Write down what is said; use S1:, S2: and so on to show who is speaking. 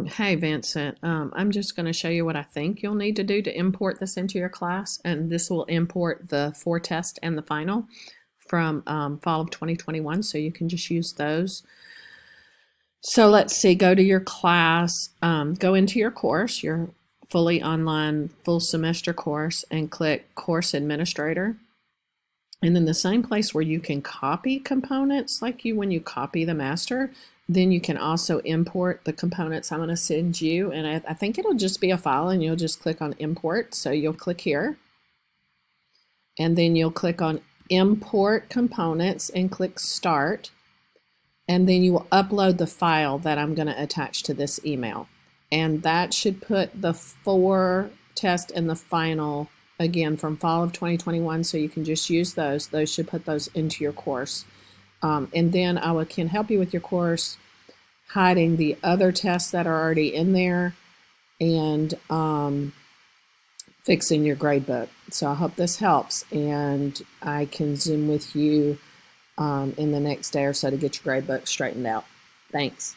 S1: Hey Vincent, I'm just going to show you what I think you'll need to do to import this into your class, and this will import the 4 test and the final from fall of 2021, so you can just use those. So let's see, go to your class, go into your course, your fully online full semester course, and click Course Administrator. And in the same place where you can copy components, like when you copy the master, then you can also import the components I'm going to send you. And I think it'll just be a file, and you'll just click on import. So you'll click here, and then you'll click on import components and click start. And then you will upload the file that I'm going to attach to this email. And that should put the 4 test and the final again from fall of 2021, so you can just use those. Those should put those into your course. And then I can help you with your course, hiding the other tests that are already in there, and fixing your gradebook. So I hope this helps, and I can Zoom with you in the next day or so to get your gradebook straightened out. Thanks.